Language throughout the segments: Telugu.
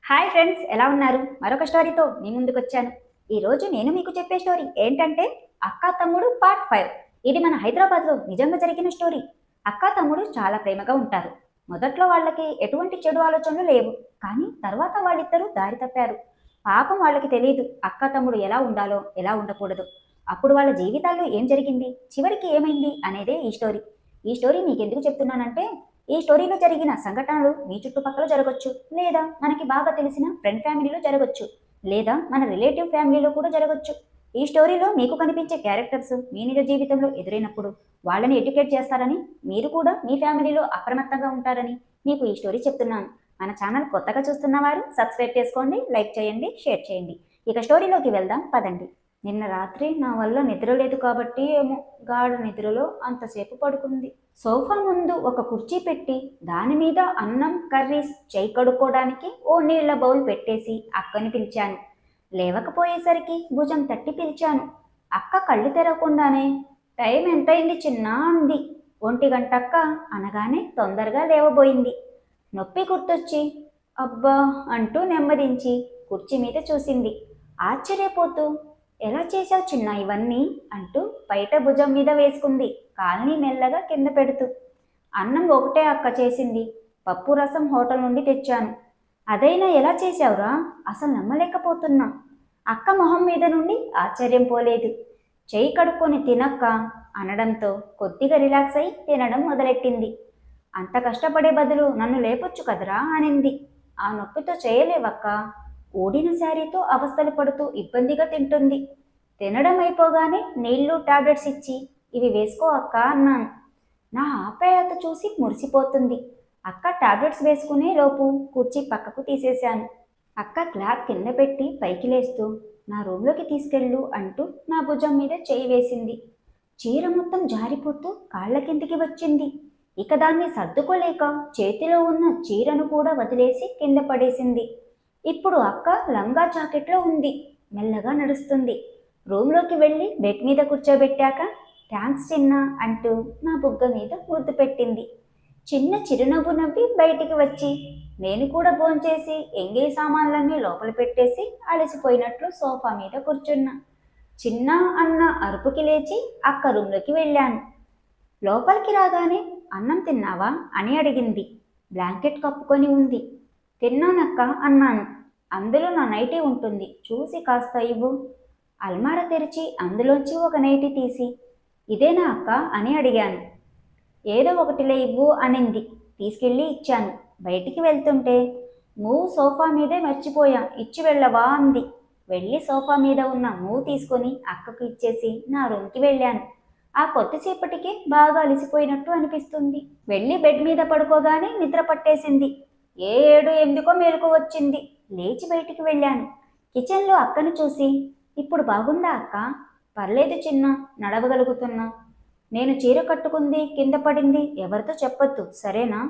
హాయ్ ఫ్రెండ్స్, ఎలా ఉన్నారు? మరొక స్టోరీతో మీ ముందుకొచ్చాను. ఈరోజు నేను మీకు చెప్పే స్టోరీ ఏంటంటే అక్క తమ్ముడు పార్ట్ 5. ఇది మన హైదరాబాద్లో నిజంగా జరిగిన స్టోరీ. అక్క తమ్ముడు చాలా ప్రేమగా ఉంటారు. మొదట్లో వాళ్ళకి ఎటువంటి చెడు ఆలోచనలు లేవు. కానీ తర్వాత వాళ్ళిద్దరూ దారి తప్పారు. పాపం వాళ్ళకి తెలియదు అక్క తమ్ముడు ఎలా ఉండాలో, ఎలా ఉండకూడదు. అప్పుడు వాళ్ళ జీవితాల్లో ఏం జరిగింది, చివరికి ఏమైంది అనేదే ఈ స్టోరీ. ఈ స్టోరీ మీకెందుకు చెప్తున్నానంటే ఈ స్టోరీలో జరిగిన సంఘటనలు మీ చుట్టుపక్కల జరగచ్చు, లేదా మనకి బాగా తెలిసిన ఫ్రెండ్ ఫ్యామిలీలో జరగచ్చు, లేదా మన రిలేటివ్ ఫ్యామిలీలో కూడా జరగచ్చు. ఈ స్టోరీలో మీకు కనిపించే క్యారెక్టర్స్ మీ నిజ జీవితంలో ఎదురైనప్పుడు వాళ్ళని ఎడ్యుకేట్ చేస్తారని, మీరు కూడా మీ ఫ్యామిలీలో అప్రమత్తంగా ఉంటారని మీకు ఈ స్టోరీ చెప్తున్నాను. మన ఛానల్ కొత్తగా చూస్తున్న వారు సబ్స్క్రైబ్ చేసుకోండి, లైక్ చేయండి, షేర్ చేయండి. ఇక స్టోరీలోకి వెళ్దాం పదండి. నిన్న రాత్రి నా వల్ల నిద్ర లేదు కాబట్టి ఏమో గాఢ నిద్రలో అంతసేపు పడుకుంది. సోఫా ముందు ఒక కుర్చీ పెట్టి దాని మీద అన్నం కర్రీస్ చేయి కడుక్కోవడానికి ఓ నీళ్ల బౌల్ పెట్టేసి అక్కని పిలిచాను. లేవకపోయేసరికి భుజం తట్టి పిలిచాను. అక్క కళ్ళు తెరవకుండానే టైం ఎంతైంది చిన్నా అంది. 1 గంట అక్క అనగానే తొందరగా లేవబోయింది. నొప్పి గుర్తొచ్చి అబ్బా అంటూ నెమ్మదించి కుర్చీ మీద చూసింది. ఆశ్చర్యపోతూ ఎలా చేశావు చిన్న ఇవన్నీ అంటూ బయట భుజం మీద వేసుకుంది, కాల్ని మెల్లగా కింద పెడుతూ. అన్నం ఒకటే అక్క చేసింది, పప్పు రసం హోటల్ నుండి తెచ్చాను. అదైనా ఎలా చేశావురా, అసలు నమ్మలేకపోతున్నా. అక్క మొహం మీద నుండి ఆశ్చర్యం పోలేదు. చెయ్యి కడుక్కొని తినక్క అనడంతో కొద్దిగా రిలాక్స్ అయి తినడం మొదలెట్టింది. అంత కష్టపడే బదులు నన్ను లేపొచ్చు కదరా అనింది. ఆ నొప్పితో చేయలేవక్క, ఊడిన శారీతో అవస్థలు పడుతూ ఇబ్బందిగా తింటుంది. తినడం అయిపోగానే నీళ్లు టాబ్లెట్స్ ఇచ్చి ఇవి వేసుకో అక్క అన్నాను. నా ఆప్యాయత చూసి మురిసిపోతుంది. అక్క టాబ్లెట్స్ వేసుకునే లోపు కుర్చీ పక్కకు తీసేశాను. అక్క క్లాత్ కింద పెట్టి పైకి లేస్తూ నా రూమ్లోకి తీసుకెళ్ళు అంటూ నా భుజం మీద చేయి వేసింది. చీర మొత్తం జారిపోతూ కాళ్ళ కిందికి వచ్చింది. ఇక దాన్ని సర్దుకోలేక చేతిలో ఉన్న చీరను కూడా వదిలేసి కింద పడేసింది. ఇప్పుడు అక్క లంగా జాకెట్లో ఉంది. మెల్లగా నడుస్తుంది. రూమ్లోకి వెళ్ళి బెడ్ మీద కూర్చోబెట్టాక థ్యాంక్స్ చిన్న అంటూ నా బుగ్గ మీద ముద్దు పెట్టింది. చిన్న చిరునవ్వు నవ్వి బయటికి వచ్చి నేను కూడా భోంచేసి ఎంగిలి సామాన్లన్నీ లోపల పెట్టేసి అలసిపోయినట్లు సోఫా మీద కూర్చున్నా. చిన్న అన్న అరుపుకి లేచి అక్క రూమ్లోకి వెళ్ళాను. లోపలికి రాగానే అన్నం తిన్నావా అని అడిగింది. బ్లాంకెట్ కప్పుకొని ఉంది. తిన్నానక్క అన్నాను. అందులో నా నైటీ ఉంటుంది, చూసి కాస్త ఇవ్వు. అల్మార తెరిచి అందులోంచి ఒక నైటీ తీసి ఇదేనా అక్క అని అడిగాను. ఏదో ఒకటిలే ఇవ్వు అనింది. తీసుకెళ్ళి ఇచ్చాను. బయటికి వెళ్తుంటే మూవ్ సోఫా మీదే మర్చిపోయా, ఇచ్చి వెళ్ళవా అంది. వెళ్ళి సోఫా మీద ఉన్న మూవ్ తీసుకొని అక్కకు ఇచ్చేసి నా రూమ్కి వెళ్ళాను. ఆ కొద్దిసేపటికి బాగా అలసిపోయినట్టు అనిపిస్తుంది. వెళ్ళి బెడ్ మీద పడుకోగానే నిద్ర పట్టేసింది. 7-8కో మేలుకు వచ్చింది. లేచి బయటికి వెళ్ళాను. కిచెన్లో అక్కను చూసి ఇప్పుడు బాగుందా అక్క? పర్లేదు చిన్న, నడవగలుగుతున్నా. నేను చీర కట్టుకుంది కింద పడింది ఎవరితో చెప్పొద్దు సరేనా?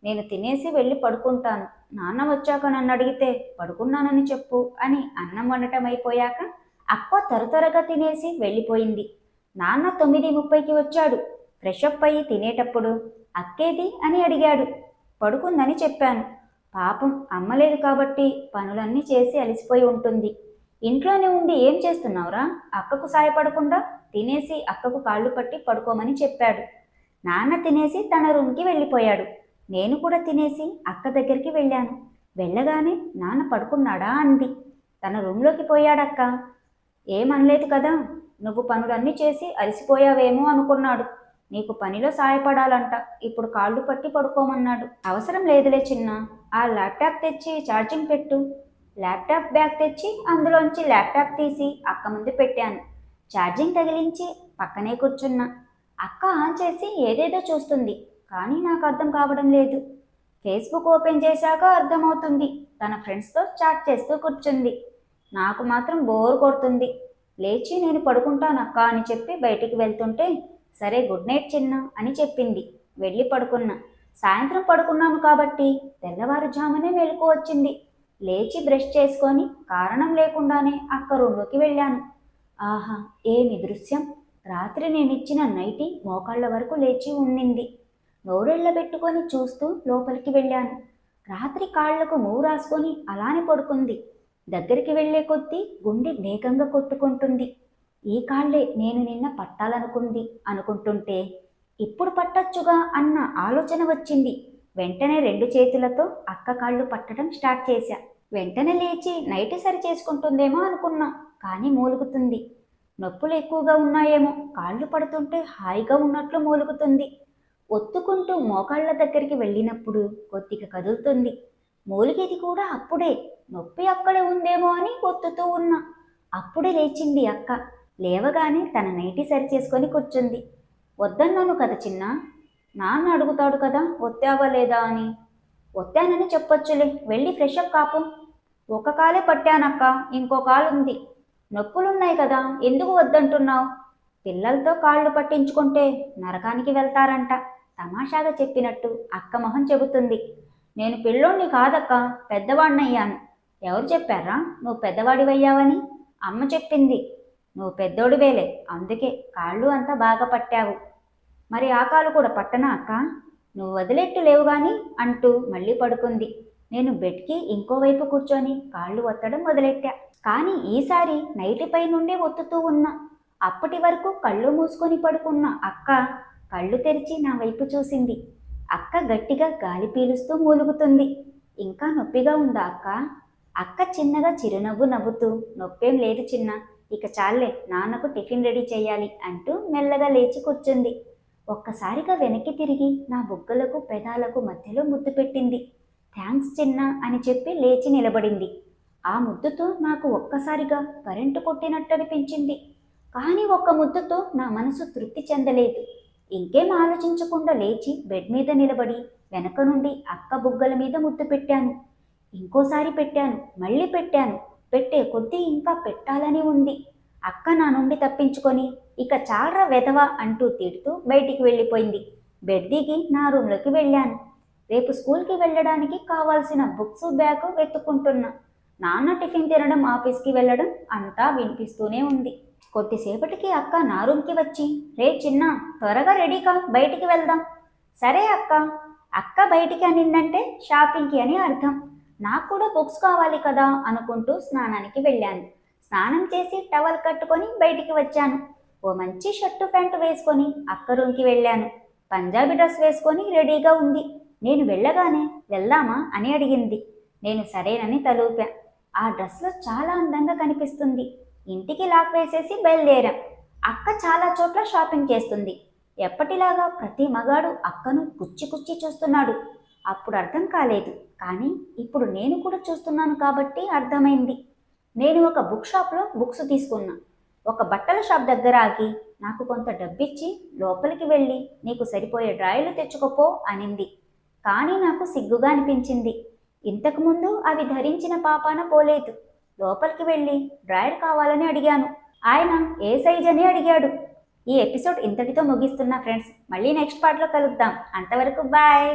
నేను తినేసి వెళ్ళి పడుకుంటాను. నాన్న వచ్చాక నన్ను అడిగితే పడుకున్నానని చెప్పు అని అన్నం వండటం అయిపోయాక అక్క త్వరగా తినేసి వెళ్ళిపోయింది. నాన్న 9:30కి వచ్చాడు. ఫ్రెషప్ అయ్యి తినేటప్పుడు అక్కేది అని అడిగాడు. పడుకుందని చెప్పాను. పాపం అమ్మలేదు కాబట్టి పనులన్నీ చేసి అలసిపోయి ఉంటుంది. ఇంట్లోనే ఉండి ఏం చేస్తున్నావురా, అక్కకు సాయపడకుండా? తినేసి అక్కకు కాళ్ళు పట్టి పడుకోమని చెప్పాడు. నాన్న తినేసి తన రూమ్కి వెళ్ళిపోయాడు. నేను కూడా తినేసి అక్క దగ్గరికి వెళ్ళాను. వెళ్ళగానే నాన్న పడుకున్నాడా అంది. తన రూమ్లోకి పోయాడక్క. ఏమనలేదు కదా, నువ్వు పనులన్నీ చేసి అలసిపోయావేమో అనుకున్నాడు. నీకు పనిలో సాయపడాలంట, ఇప్పుడు కాళ్ళు పట్టి పడుకోమన్నాడు. అవసరం లేదులే చిన్న, ఆ ల్యాప్టాప్ తెచ్చి ఛార్జింగ్ పెట్టు. ల్యాప్టాప్ బ్యాగ్ తెచ్చి అందులోంచి ల్యాప్టాప్ తీసి అక్క ముందు పెట్టాను. ఛార్జింగ్ తగిలించి పక్కనే కూర్చున్నా. అక్క ఆన్ చేసి ఏదేదో చూస్తుంది, కానీ నాకు అర్థం కావడం లేదు. ఫేస్బుక్ ఓపెన్ చేశాక అర్థమవుతుంది. తన ఫ్రెండ్స్తో చాట్ చేస్తూ కూర్చుంది. నాకు మాత్రం బోర్ కొడుతుంది. లేచి నేను పడుకుంటానక్క అని చెప్పి బయటికి వెళ్తుంటే సరే గుడ్ నైట్ చిన్న అని చెప్పింది. వెళ్ళి పడుకున్నా. సాయంత్రం పడుకున్నాను కాబట్టి తెల్లవారుజామునే మెలకు వచ్చింది. లేచి బ్రష్ చేసుకొని కారణం లేకుండానే అక్క రూమ్లోకి వెళ్ళాను. ఆహా, ఏమి దృశ్యం! రాత్రి నేనిచ్చిన నైటీ మోకాళ్ళ వరకు లేచి ఉండింది. నోరెళ్ళబెట్టుకొని చూస్తూ లోపలికి వెళ్ళాను. రాత్రి కాళ్లకు మూవు రాసుకొని అలానే పడుకుంది. దగ్గరికి వెళ్లే కొద్దీ గుండె వేగంగా కొట్టుకుంటుంది. ఈ కాళ్లే నేను నిన్న పట్టాలనుకుంది అనుకుంటుంటే ఇప్పుడు పట్టొచ్చుగా అన్న ఆలోచన వచ్చింది. వెంటనే 2 చేతులతో అక్క కాళ్ళు పట్టడం స్టార్ట్ చేశా. వెంటనే లేచి నైట్ సరి చేసుకుంటుందేమో అనుకున్నా, కానీ మూలుగుతుంది. నొప్పులు ఎక్కువగా ఉన్నాయేమో, కాళ్ళు పడుతుంటే హాయిగా ఉన్నట్లు మూలుగుతుంది. ఒత్తుకుంటూ మోకాళ్ల దగ్గరికి వెళ్ళినప్పుడు కొద్దిగా కదులుతుంది. మూలిగేది కూడా అప్పుడే. నొప్పి అక్కడే ఉందేమో అని ఒత్తుతూ ఉన్నా. అప్పుడే లేచింది అక్క. లేవగానే తన నైటీ సరి చేసుకొని కూర్చుంది. వద్దన్నాను కదా చిన్న, నాన్న అడుగుతాడు కదా ఒత్తావా లేదా అని. ఒత్తానని చెప్పొచ్చులే, వెళ్ళి ఫ్రెష్ అప్ కాపు. ఒక కాలే పట్టానక్క, ఇంకో కాలు ఉంది. నొప్పులున్నాయి కదా, ఎందుకు వద్దంటున్నావు? పిల్లలతో కాళ్ళు పట్టించుకుంటే నరకానికి వెళ్తారంట తమాషాగా చెప్పినట్టు అక్క మొహం చెబుతుంది. నేను పిల్లోణ్ణి కాదక్క, పెద్దవాణ్ణయ్యాను. ఎవరు చెప్పారా నువ్వు పెద్దవాడివయ్యావని? అమ్మ చెప్పింది. నువ్వు పెద్దోడివేలే, అందుకే కాళ్ళు అంతా బాగా పట్టావు. మరి ఆ కాలు కూడా పట్టనా అక్క? నువ్వు వదిలేట్టు లేవు గాని అంటూ మళ్ళీ పడుకుంది. నేను బెడ్కి ఇంకోవైపు కూర్చొని కాళ్ళు ఒత్తడం మొదలెట్టా. కానీ ఈసారి నైటిపై నుండే ఒత్తుతూ ఉన్నా. అప్పటి వరకు కళ్ళు మూసుకొని పడుకున్న అక్క కళ్ళు తెరిచి నా వైపు చూసింది. అక్క గట్టిగా గాలి పీలుస్తూ మూలుగుతుంది. ఇంకా నొప్పిగా ఉందా అక్క? అక్క చిన్నగా చిరునవ్వు నవ్వుతూ, నొప్పేం లేదు చిన్న, ఇక చాలే, నాన్నకు టిఫిన్ రెడీ చేయాలి అంటూ మెల్లగా లేచి కూర్చుంది. ఒక్కసారిగా వెనక్కి తిరిగి నా బుగ్గలకు పెదాలకు మధ్యలో ముద్దు పెట్టింది. థ్యాంక్స్ చిన్న అని చెప్పి లేచి నిలబడింది. ఆ ముద్దుతో నాకు ఒక్కసారిగా కరెంటు కొట్టినట్టు అనిపించింది. కానీ ఒక్క ముద్దుతో నా మనసు తృప్తి చెందలేదు. ఇంకేం ఆలోచించకుండా లేచి బెడ్ మీద నిలబడి వెనక నుండి అక్క బుగ్గల మీద ముద్దు పెట్టాను. ఇంకోసారి పెట్టాను, మళ్ళీ పెట్టాను. పెట్టే కొద్దీ ఇంకా పెట్టాలని ఉంది. అక్క నా నుండి తప్పించుకొని ఇక చాలరా వెధవా అంటూ తిడుతూ బయటికి వెళ్ళిపోయింది. బెడ్ దిగి నా రూమ్లోకి వెళ్ళాను. రేపు స్కూల్కి వెళ్ళడానికి కావాల్సిన బుక్స్ బ్యాగ్ వెతుక్కుంటున్నా. నాన్న టిఫిన్ తినడం, ఆఫీస్కి వెళ్ళడం అంతా వినిపిస్తూనే ఉంది. కొద్దిసేపటికి అక్క నా రూమ్కి వచ్చి, రే చిన్న, త్వరగా రెడీగా బయటికి వెళ్దాం. సరే అక్క. అక్క బయటికి అనిందంటే షాపింగ్కి అని అర్థం. నాకు కూడా బుక్స్ కావాలి కదా అనుకుంటూ స్నానానికి వెళ్ళాను. స్నానం చేసి టవల్ కట్టుకొని బయటికి వచ్చాను. ఓ మంచి షర్టు ప్యాంటు వేసుకొని అక్క రూమ్కి వెళ్ళాను. పంజాబీ డ్రెస్ వేసుకొని రెడీగా ఉంది. నేను వెళ్ళగానే వెళ్దామా అని అడిగింది. నేను సరేనని తలూపా. ఆ డ్రెస్లో చాలా అందంగా కనిపిస్తుంది. ఇంటికి లాక్ వేసేసి బయలుదేరాం. అక్క చాలా చోట్ల షాపింగ్ చేస్తుంది. ఎప్పటిలాగా ప్రతి మగాడు అక్కను కుచ్చి కుచ్చి చూస్తున్నాడు. అప్పుడు అర్థం కాలేదు, కానీ ఇప్పుడు నేను కూడా చూస్తున్నాను కాబట్టి అర్థమైంది. నేను ఒక బుక్ షాప్లో బుక్స్ తీసుకున్నా. ఒక బట్టల షాప్ దగ్గర ఆగి నాకు కొంత డబ్బిచ్చి లోపలికి వెళ్ళి నీకు సరిపోయే డ్రాయర్లు తెచ్చుకోపో అనింది. కానీ నాకు సిగ్గుగా అనిపించింది. ఇంతకుముందు అవి ధరించిన పాపాన పోలేదు. లోపలికి వెళ్ళి డ్రాయర్ కావాలని అడిగాను. ఆయన ఏ సైజ్ అని అడిగాడు. ఈ ఎపిసోడ్ ఇంతటితో ముగిస్తున్నా ఫ్రెండ్స్. మళ్ళీ నెక్స్ట్ పార్ట్లో కలుద్దాం. అంతవరకు బాయ్.